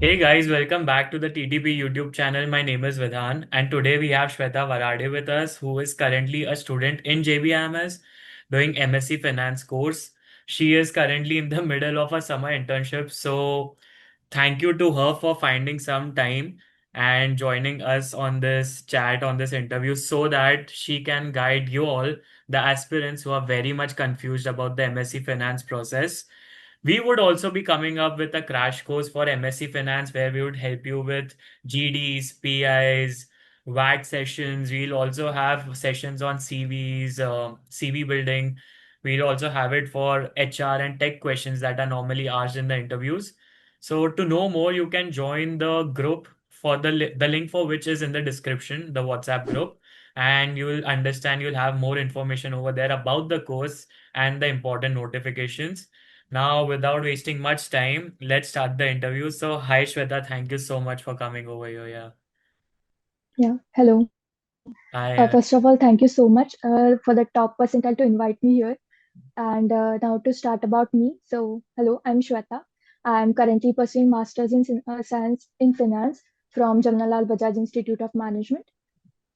Hey guys, welcome back to the TTP YouTube channel. My name is Vidhan, and today we have Shweta Varade with us, who is currently a student in JBIMS doing MSc Finance course. She is currently in the middle of a summer internship, so thank you to her for finding some time and joining us on this chat, on this interview, so that she can guide you all, the aspirants who are very much confused about the MSc Finance process. We would also be coming up with a crash course for MSc Finance where we would help you with GDs, PIs, VAT sessions. We'll also have sessions on CVs, CV building. We'll also have it for HR and tech questions that are normally asked in the interviews. So to know more, you can join the group for the link for which is in the description, the WhatsApp group, and you will understand. You'll have more information over there about the course and the important notifications. Now, without wasting much time, let's start the interview. So, hi Shweta, thank you so much for coming over here. Yeah. Yeah, hello. Hi. First of all, thank you so much for the top percentile to invite me here. And now to start about me. So, hello, I'm Shweta. I'm currently pursuing Masters in Science in Finance from Jamnalal Bajaj Institute of Management.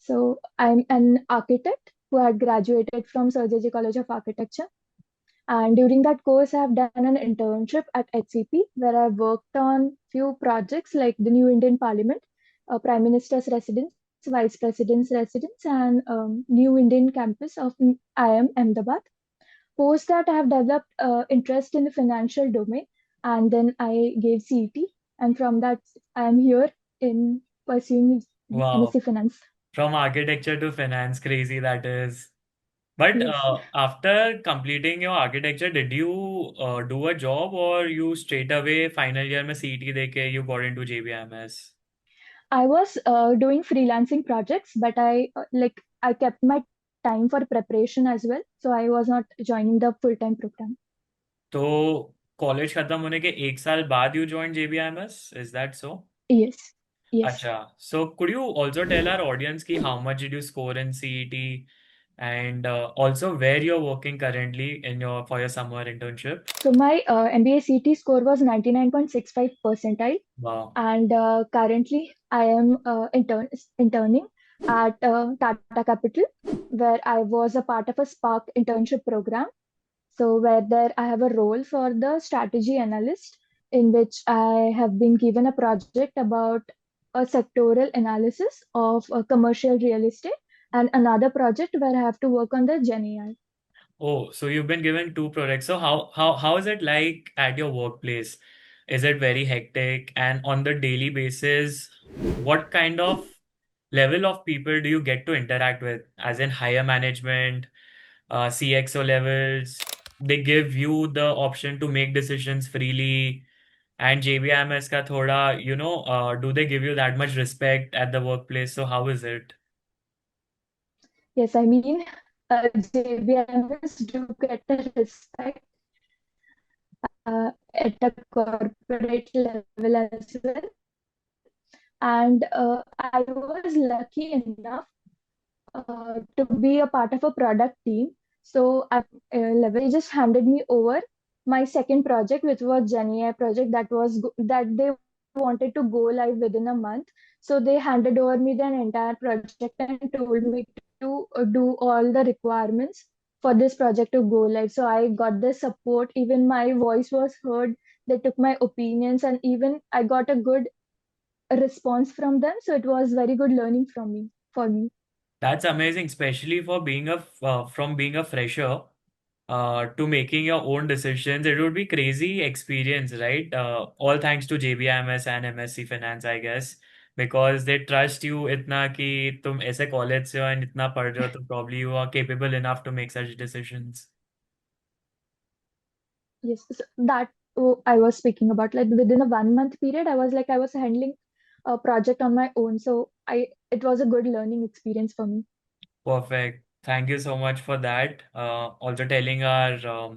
So, I'm an architect who had graduated from Sir J.J. College of Architecture. And during that course, I've done an internship at HCP where I worked on few projects like the new Indian Parliament, Prime Minister's residence, Vice President's residence, and new Indian campus of IIM Ahmedabad. Post that, I have developed interest in the financial domain, and then I gave CET, and from that, I am here in pursuing Wow. MSc Finance. From architecture to finance, crazy that is. But Yes. after completing your architecture, did you do a job or you straight away final year में CET देके you got into JBMS? I was doing freelancing projects, but I kept my time for preparation as well. So I was not joining the full-time program. तो college खत्म होने के एक साल बाद you joined JBMS? Is that so? Yes, yes. Acha. So could you also tell our audience ki how much did you score in CET and also where you're working currently in your for your summer internship? So my MBA CT score was 99.65 percentile, Wow. and currently I am interning at Tata Capital, where I was a part of a Spark internship program. So where there I have a role for the strategy analyst in which I have been given a project about a sectoral analysis of commercial real estate and another project where I have to work on the Gen AI. Oh, so you've been given two projects. So how is it like at your workplace? Is it very hectic? And on the daily basis, what kind of level of people do you get to interact with, as in higher management, CXO levels? They give you the option to make decisions freely. And JBMS ka thoda, do they give you that much respect at the workplace? So how is it? Yes, I mean JBMs do get the respect at a corporate level as well. And I was lucky enough to be a part of a product team. So at level, they just handed me over my second project, which was Gen AI project that they wanted to go live within a month. So they handed over me the entire project and told me to do all the requirements for this project to go live. So I got the support. Even my voice was heard. They took my opinions, and even I got a good response from them. So it was very good learning from me for me. That's amazing, especially for being from being a fresher to making your own decisions. It would be crazy experience, right? All thanks to JBIMS and MSc Finance, I guess, because they trust you इतना कि तुम ऐसे college से हो and इतना पढ़ रहे हो तो probably you are capable enough to make such decisions. Yes, so that I was speaking about. Like within a 1 month period, I was handling a project on my own. So it was a good learning experience for me. Perfect. Thank you so much for that. Also telling our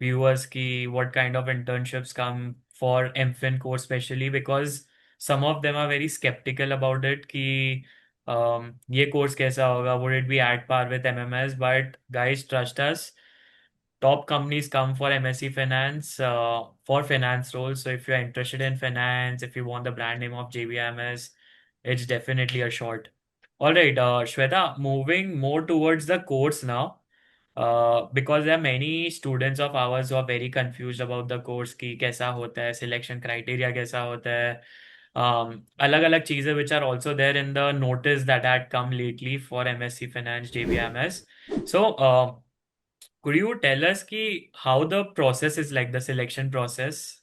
viewers ki what kind of internships come for MFin course, especially because some of them are very skeptical about it कि ये course कैसा होगा, would it be at par with MMS? But guys, trust us. top companies come for MSc Finance for finance roles. So if you're interested in finance, if you want the brand name of JBIMS, it's definitely a shot. All right, Shweta, moving more towards the course now, because there are many students of ours who are very confused about the course कि कैसा होता है, selection criteria कैसा होता है, अलग-अलग चीजें which are also there in the notice that had come lately for MSc Finance JBMS. So, could you tell us ki how the process is like the selection process?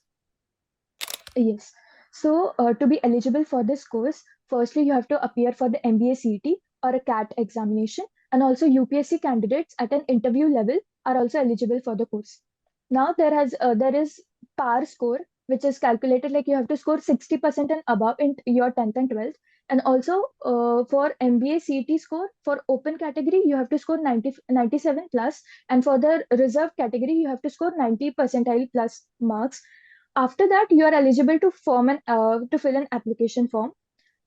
Yes. So, to be eligible for this course, firstly, you have to appear for the MBA CET or a CAT examination, and also UPSC candidates at an interview level are also eligible for the course. Now, there is PAR score, which is calculated like you have to score 60% and above in your 10th and 12th. And also, for MBA CET score, for open category, you have to score 97 plus, and for the reserve category, you have to score 90 percentile plus marks. After that, you are eligible to to fill an application form.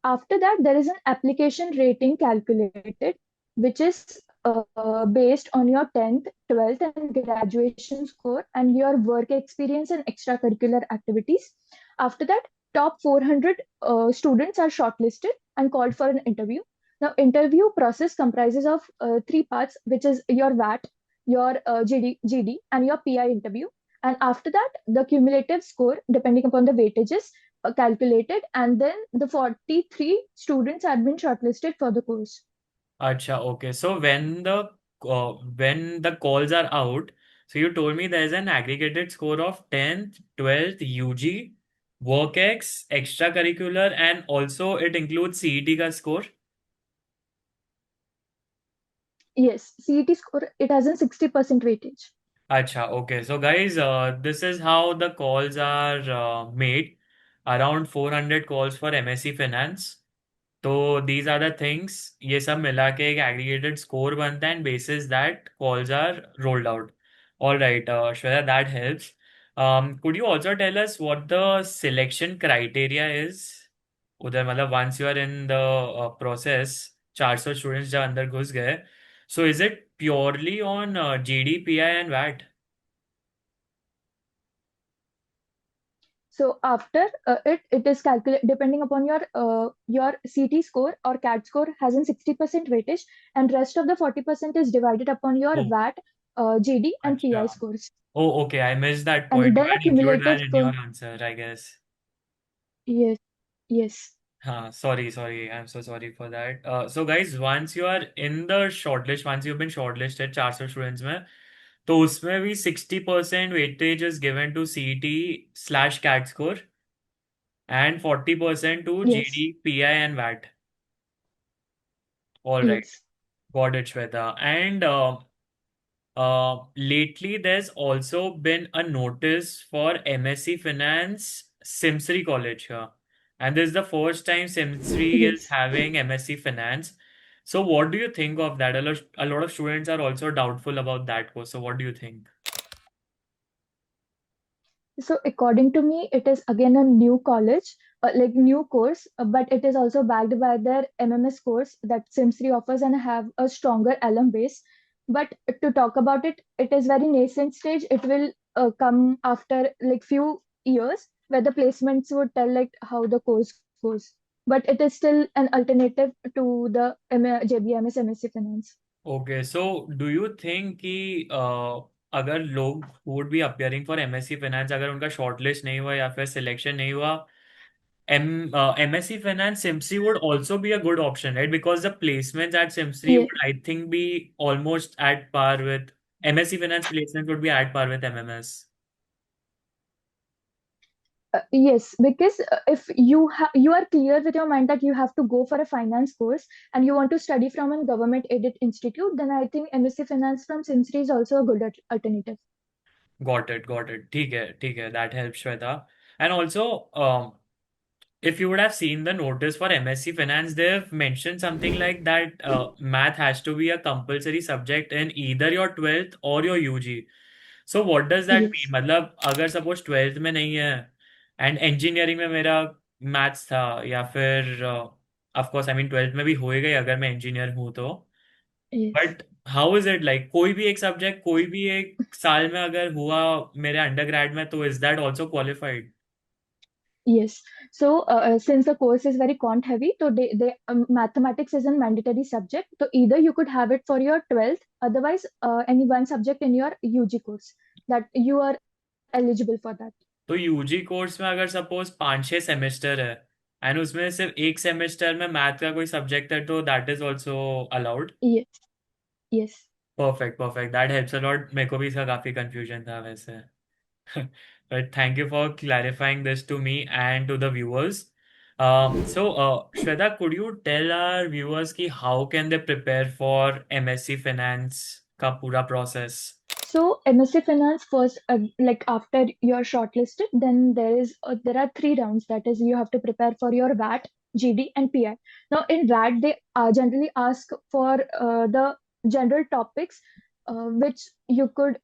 After that, there is an application rating calculated, which is based on your 10th, 12th, and graduation score and your work experience and extracurricular activities. After that, top 400 students are shortlisted and called for an interview. Now, interview process comprises of three parts, which is your VAT, your GD, and your PI interview. And after that, the cumulative score, depending upon the weightages, calculated, and then the 43 students had been shortlisted for the course. Acha, okay. So when the calls are out, so you told me there's an aggregated score of 10th, 12th, UG, WorkX, extracurricular, and also it includes CET ka score. Yes, CET score, it has a 60% weightage. Acha, okay. So guys, this is how the calls are made. Around 400 calls for MSc Finance. तो these are the things, ये सब मिला के एक aggregated score बनता है and basis that calls are rolled out. All right, Shweta, that helps. Could you also tell us what the selection criteria is? उधर मतलब once you are in the process, 400 students जब अंदर घुस गए, so is it purely on GDPI and VAT? So after it is calculated depending upon your CT score or CAT score has a 60% weightage, and rest of the 40% is divided upon your Oh, VAT, GD, and PI अच्छा. scores, Oh, okay. I missed that point. and You then a can include cumulative that in score. your answer, I guess. Yes, yes, Sorry. I'm so sorry for that. So guys, once you are in the shortlist, once you've been shortlisted 400 students में, तो उसमें भी 60% weightage is given to CET slash CAT score and 40% to yes, GD, PI and VAT. All right. yes, Got it, Shweta. And lately, there's also been a notice for MSc Finance SIMSREE College here. And this is the first time SIMSREE is yes. having MSc Finance. So, what do you think of that? A lot of students are also doubtful about that course. So, what do you think? So according to me, it is again a new college, like new course, but it is also backed by their MMS course that SIMSREE offers and have a stronger alum base. But to talk about it, it is very nascent stage. It will come after like few years where the placements would tell like how the course goes. But it is still an alternative to the JBMS MSc Finance. Okay, so do you think कि अगर लोग who would be appearing for MSc Finance अगर उनका shortlist नहीं हुआ या फिर selection नहीं हुआ, MSc Finance SIMSREE would also be a good option, right? Because the placements at SIMSREE Yeah. would, I think, be almost at par with MSc Finance placements would be at par with MMS. Yes, because if you are clear with your mind that you have to go for a finance course and you want to study from a government aided institute, then I think MSc Finance from SIMSREE is also a good alternative. Got it. ठीक है. That helps, Shweta. And also, if you would have seen the notice for MSc Finance, they've mentioned something like that math has to be a compulsory subject in either your 12th or your UG. So what does that mean? Yes, मतलब अगर suppose 12th में नहीं है and engineering में मेरा maths था या फिर of course I mean 12th में भी होएगा ही अगर मैं इंजीनियर हूँ तो yes, but how is it like, कोई भी एक सब्जेक्ट कोई भी एक साल में अगर हुआ मेरे अंडरग्रेड में, तो is that also qualified? Yes. So, since the course is very quant heavy, so mathematics is a mandatory subject. So either you could have it for your 12th, otherwise any one subject in your UG course that you are eligible for that. तो UG course में अगर suppose 5-6 semester है and उसमें सिर्फ एक semester में math का कोई सब्जेक्ट है, तो that is also allowed? Yes. Yes. Perfect perfect, that helps a lot. मेरे को भी इसका काफी कंफ्यूजन था वैसे। But thank you for clarifying this to me and to the viewers. Shweta, could you tell our viewers ki how can they prepare for MSc Finance का पूरा process? So MSc Finance first, like after you're shortlisted, then there are three rounds. That is, you have to prepare for your VAT, GD, and PI. Now in VAT, they generally ask for the general topics which you could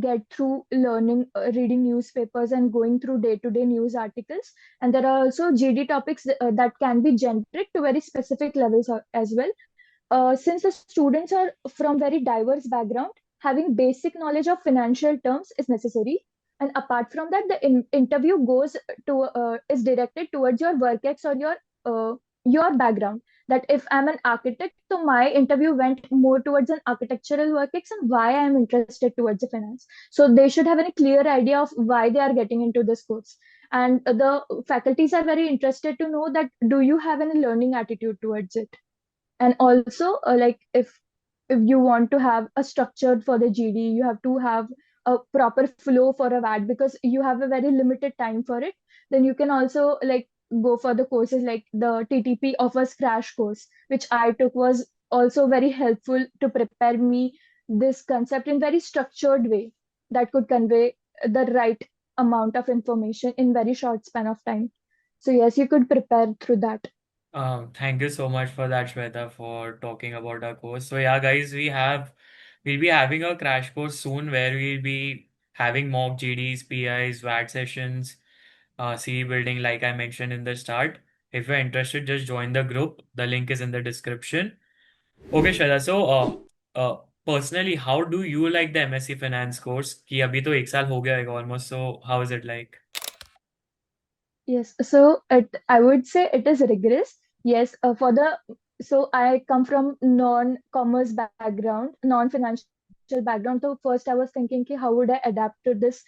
get through learning, reading newspapers, and going through day-to-day news articles. And there are also GD topics that can be generic to very specific levels as well. Since the students are from very diverse background, having basic knowledge of financial terms is necessary. And apart from that, the interview goes to is directed towards your work ex or your background. That if I'm an architect, so my interview went more towards an architectural work ex and why I'm interested towards the finance. So they should have a clear idea of why they are getting into this course. And the faculties are very interested to know that do you have any learning attitude towards it. And also like if you want to have a structure for the GD, you have to have a proper flow for a VAT because you have a very limited time for it. Then you can also like go for the courses like the TTP offers crash course, which I took, was also very helpful to prepare me this concept in very structured way that could convey the right amount of information in very short span of time. So yes, you could prepare through that. Thank you so much for that, Shweta, for talking about our course. So yeah, guys, we'll be having a crash course soon where we'll be having mock GDs, PIs, VAT sessions, CE building, like I mentioned in the start. If you're interested, just join the group. The link is in the description. Okay, Shweta. Personally, how do you like the MSc Finance course? कि अभी तो एक साल हो गया है almost. So how is it like? Yes, so I would say it is rigorous. Yes, so I come from non-commerce background, non-financial background. So first I was thinking, ki, how would I adapt to this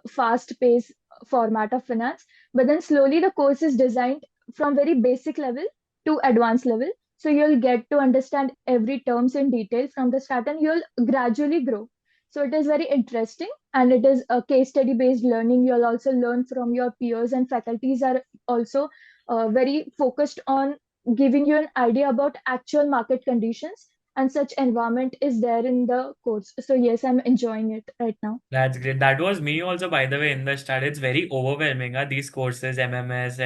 fast-paced format of finance? But then slowly the course is designed from very basic level to advanced level. So you'll get to understand every terms in detail from the start, and you'll gradually grow. So it is very interesting and it is a case study based learning. You'll also learn from your peers, and faculties are also very focused on giving you an idea about actual market conditions, and such environment is there in the course. So yes, I'm enjoying it right now. That's great. That was me also, by the way, in the start. It's very overwhelming, these courses, MMS,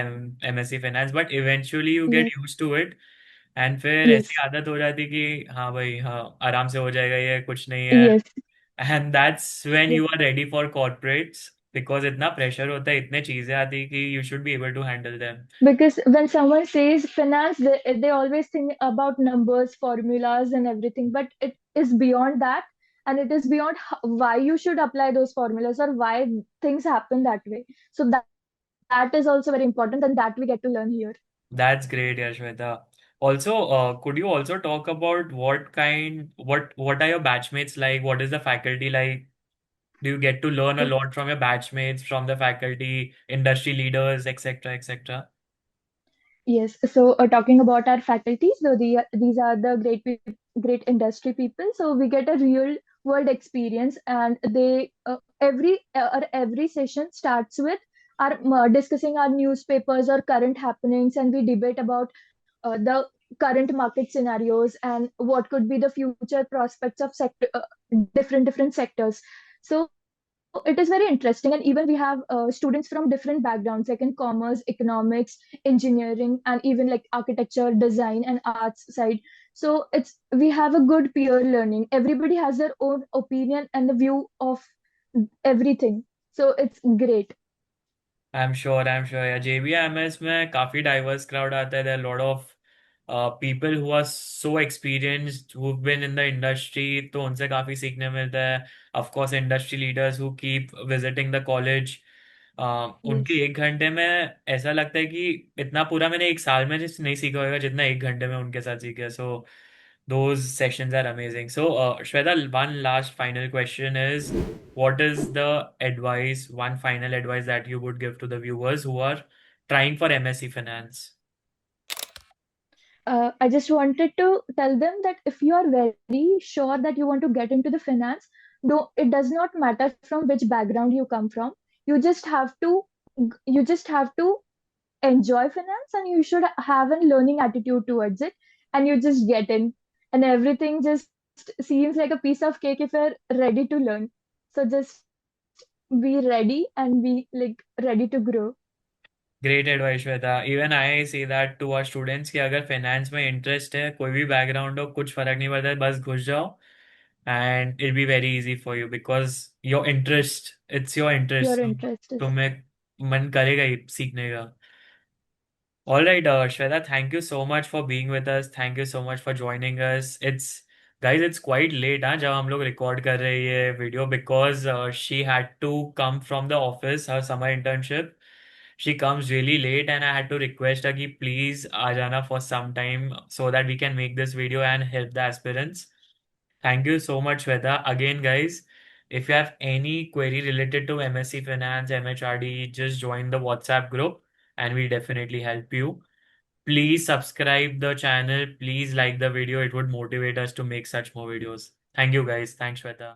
MSc Finance, but eventually you get Yes, used to it. And फिर ऐसी yes, आदत हो जाती कि हाँ भाई, हाँ आराम से हो जाएगा, ये कुछ नहीं है। yes, and that's when yes. You are ready for corporates, because इतना प्रेशर होता है, इतने चीजें आती है कि you should be able to handle them. Because when someone says finance, they always think about numbers, formulas, and everything, but it is beyond that. And it is beyond why you should apply those formulas or why things happen that way. So that is also very important, and that we get to learn here. That's great, Yashweta. Also, could you also talk about what are your batchmates like? What is the faculty like? Do you get to learn a lot from your batchmates, from the faculty, industry leaders, etc., etc.? Yes, so talking about our faculties, so these are the great industry people. So we get a real world experience, and they every session starts with our discussing our newspapers or current happenings, and we debate about the current market scenarios and what could be the future prospects of different sectors. So it is very interesting, and even we have students from different backgrounds like in commerce, economics, engineering, and even like architecture, design, and arts side. So it's we have a good peer learning. Everybody has their own opinion and the view of everything, so it's great. I'm sure, I'm sure. Yeah, JBIMS में काफी diverse crowd आता है. There are a lot of people who are so experienced, who've been in the industry, तो उनसे काफी सीखने मिलता है. Of course, industry leaders who keep visiting the college. उनके Yes. 1 घंटे में ऐसा लगता है कि इतना पूरा मैंने 1 साल में जिस नहीं सीखा होगा जितना 1 घंटे में उनके साथ सीखा. So those sessions are amazing. So Shweta, one last final question is, what is the advice, one final advice that you would give to the viewers who are trying for MSc Finance? I just wanted to tell them that if you are very sure that you want to get into the finance, no, it does not matter from which background you come from. You just have to you just have to enjoy finance, and you should have a learning attitude towards it, and you just get in, and everything just seems like a piece of cake if you're ready to learn. So just be ready and be like ready to grow. Great advice, Shweta. Even I say that to our students कि अगर finance में interest है, कोई भी background हो, कुछ फर्क नहीं पड़ता है, बस घुस जाओ and it'll be very easy for you because it's your Your interest. interest is. तुम्हें मन करेगा ही सीखने का. All right, Shweta, thank you so much for being with us. Thank you so much for joining us. It's quite late, जब हम लोग record कर रहे हैं ये video because she had to come from the office, her summer internship. She comes really late and I had to request her कि please आ जाना for some time so that we can make this video and help the aspirants. Thank you so much, Shweta. Again, guys, if you have any query related to MSc Finance, MHRD, just join the WhatsApp group and we'll definitely help you. Please subscribe the channel. Please like the video. It would motivate us to make such more videos. Thank you, guys. Thanks, Shweta.